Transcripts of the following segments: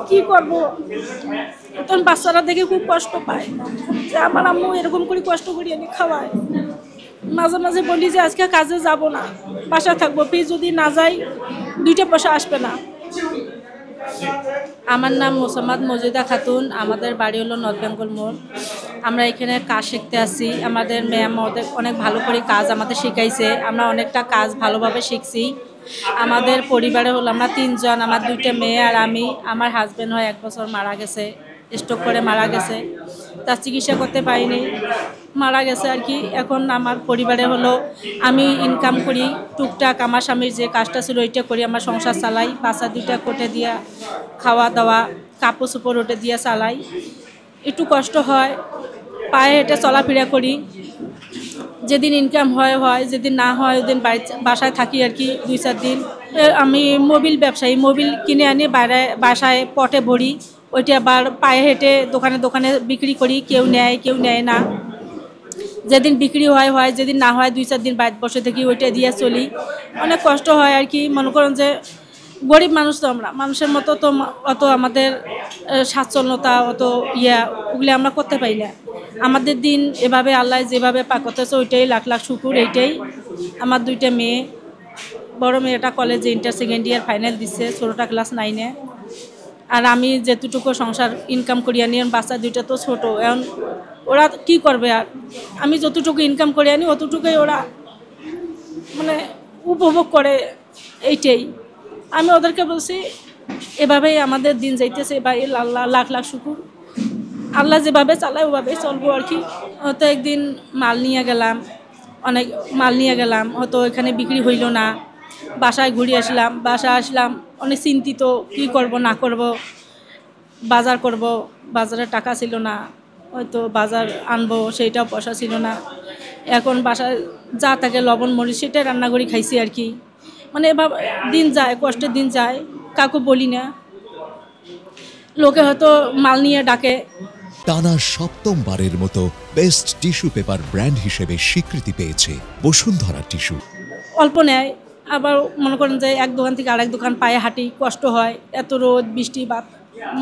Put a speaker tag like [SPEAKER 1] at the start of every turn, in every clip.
[SPEAKER 1] কি করব তখন বাচ্চারা দেখে খুব কষ্ট পায় যে আমার আম্মু এরকম করে কষ্ট করে এনে খাওয়ায়। মাঝে মাঝে বলি যে আজকে কাজে যাব না, বাসায় থাকবো, ফির যদি না যাই 2টা পয়সা আসবে না।
[SPEAKER 2] আমার নাম মোসাম্মদ মজিদা খাতুন। আমাদের বাড়ি হলো নর্থ বেঙ্গল মোড়। আমরা এখানে কাজ শিখতে আসি। আমাদের ম্যাম ওদের অনেক ভালো করে কাজ আমাদের শিখাইছে। আমরা অনেকটা কাজ ভালোভাবে শিখছি। আমাদের পরিবারে হলো আমরা 3 জন, আমার 2টা মেয়ে আর আমি। আমার হাজব্যান্ড হয় 1 বছর মারা গেছে, স্ট্রোক করে মারা গেছে। তার চিকিৎসা করতে পারিনি, মারা গেছে আর কি। এখন আমার পরিবারে হলো আমি ইনকাম করি টুকটাক, আমার স্বামীর যে কাজটা ছিল ওইটা করি, আমার সংসার চালাই। বাচ্চা 2টা কোটে দিয়া খাওয়া দাওয়া কাপড় চোপড় ওটে দিয়ে চালাই। একটু কষ্ট হয়, পায়ে হেঁটে চলাফেরা করি। যেদিন ইনকাম হয় হয়, যেদিন না হয় ওদিন বাসায় থাকি আর কি 2-4 দিন। আমি মোবিল ব্যবসায়ী, মোবিল কিনে আনি বাইরে বাসায় পটে ভরি, ওইটা আবার পায়ে হেঁটে দোকানে দোকানে বিক্রি করি। কেউ নেয় কেউ নেয় না। যেদিন বিক্রি হয় হয়, যেদিন না হয় 2-4 দিন বাইরে বসে থাকি, ওইটা দিয়ে চলি। অনেক কষ্ট হয় আর কি। মনে করেন যে গরিব মানুষ তো, আমরা মানুষের মতো তো অত আমাদের স্বাচ্ছন্দ্যতা অত ওগুলি আমরা করতে পারি না। আমাদের দিন এভাবে আল্লাহ যেভাবে পাক করতেছে ওইটাই লাখ লাখ শুকুর। এইটাই আমার 2টা মেয়ে, বড় মেয়েটা কলেজে ইন্টার সেকেন্ড ইয়ার ফাইনাল দিচ্ছে, ছোটোটা ক্লাস 9-এ। আর আমি যেটুকু সংসার ইনকাম করি আনি, বাচ্চা 2টা তো ছোটো, এখন ওরা কি করবে। আর আমি যতটুকু ইনকাম করে আনি অতটুকুই ওরা মানে উপভোগ করে, এইটাই। আমি ওদেরকে বলছি এভাবেই আমাদের দিন যাইতেছে, এবার আল্লাহ লাখ লাখ শুকুর, আল্লাহ যেভাবে চালায় ওভাবেই চলবো আর কি। হয়তো একদিন মাল নিয়ে গেলাম, অনেক মাল নিয়ে গেলাম, হয়তো এখানে বিক্রি হইল না, বাসায় ঘুরে আসলাম। বাসায় আসলাম অনেক চিন্তিত, কি করব না করব। বাজার করব, বাজারে টাকা ছিল না, হয়তো বাজার আনবো সেইটাও পয়সা ছিল না। এখন বাসায় যা থাকে লবণ মরিচ সেটাই রান্না করে খাইছি আর কি। মানে এভাবে দিন যায়, কষ্টের দিন যায়, কাউকে বলি না। লোকে হয়তো মাল নিয়ে ডাকে।
[SPEAKER 3] টানা 7ম বারের মতো বেস্ট টিস্যু পেপার ব্র্যান্ড হিসেবে স্বীকৃতি পেয়েছে বসুন্ধরা টিস্যু।
[SPEAKER 1] অল্প নেয়, আবার মনে করেন যে এক দোকান থেকে আরেক দোকান পায়ে হাঁটি, কষ্ট হয়, এত রোদ বৃষ্টি বা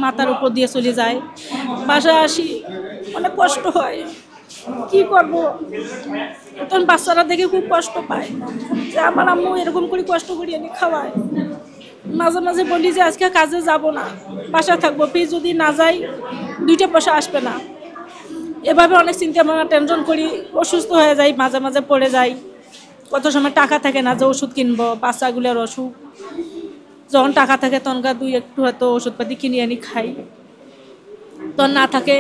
[SPEAKER 1] মাথার উপর দিয়ে চলে যায়। বাসায় আসি অনেক কষ্ট হয়, কি করব তখন বাচ্চারা দেখে খুব কষ্ট পায় যে আমার আম্মু এরকম করে কষ্ট করে এনে খাওয়ায়। মাঝে মাঝে বলি যে আজকে কাজে যাব না, বাসায় থাকবো, ফির যদি না যাই 2টা পয়সা আসবে না। এভাবে অনেক চিন্তা ভাবনা টেনশন করি, অসুস্থ হয়ে যাই, মাঝে মাঝে পড়ে যাই। কত সময় টাকা থাকে না যে ওষুধ কিনবো, বাচ্চাগুলোর অসুখ। যখন টাকা থাকে তখন একটু হয়তো ওষুধপাতি কিনে আনি খাই, তখন না থাকে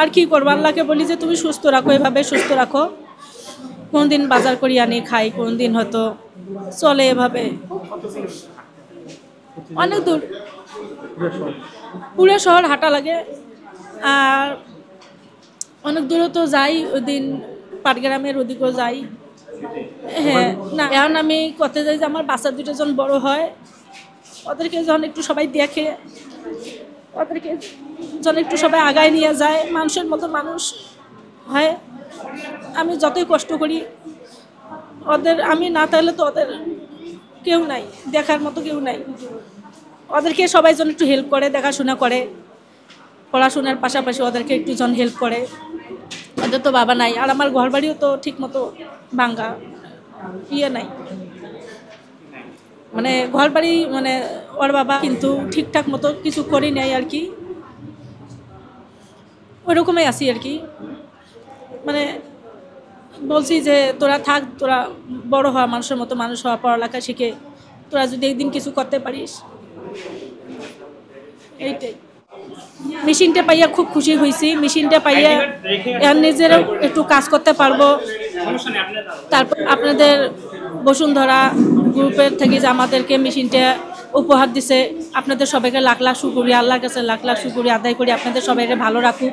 [SPEAKER 1] আর কি করবো। আল্লাহকে বলি যে তুমি সুস্থ রাখো, এভাবে সুস্থ রাখো। কোনদিন বাজার করি আনি খাই, কোনদিন হয়তো চলে এভাবে। অনেক দূর, পুরো শহর হাঁটা লাগে। আর অনেক দূরে তো যাই, ওই দিন পাটগ্রামের ওদিকেও যাই। হ্যাঁ, না এখন আমি করতে যাই যে আমার বাচ্চা 2টা যখন বড় হয়, ওদেরকে যখন একটু সবাই দেখে, ওদেরকে যখন একটু সবাই আগায় নিয়ে যায়, মানুষের মতো মানুষ হয়। আমি যতই কষ্ট করি, ওদের আমি না থাকলে তো ওদের কেউ নাই, দেখার মতো কেউ নাই। ওদেরকে সবাই যেন একটু হেল্প করে, দেখাশোনা করে, পড়াশোনার পাশাপাশি ওদেরকে একটু জন হেল্প করে। ওদের তো বাবা নাই, আর আমার ঘর বাড়িও তো ঠিক মতো ভাঙ্গা, নাই, মানে ঘর বাড়ি মানে ওর বাবা কিন্তু ঠিকঠাক মতো কিছু করি নাই আর কি। ওই রকমই আছি আর কি। মানে বলছি যে তোরা থাক, তোরা বড় হওয়া, মানুষের মতো মানুষ হওয়া, পড়ালেখা শিখে তোরা যদি একদিন কিছু করতে পারিস, এইটাই। মেশিনটা পাইয়া খুব খুশি হয়েছি। মেশিনটা পাইয়া এর নিজেরও একটু কাজ করতে পারবো। তারপর আপনাদের বসুন্ধরা গ্রুপের থেকে যে আমাদেরকে মেশিনটা উপহার দিছে, আপনাদের সবাইকে লাখ লাখ শুকরিয়া, আল্লাহর কাছে লাখ লাখ শুকরিয়া আদায় করি। আপনাদের সবাইকে ভালো রাখুক,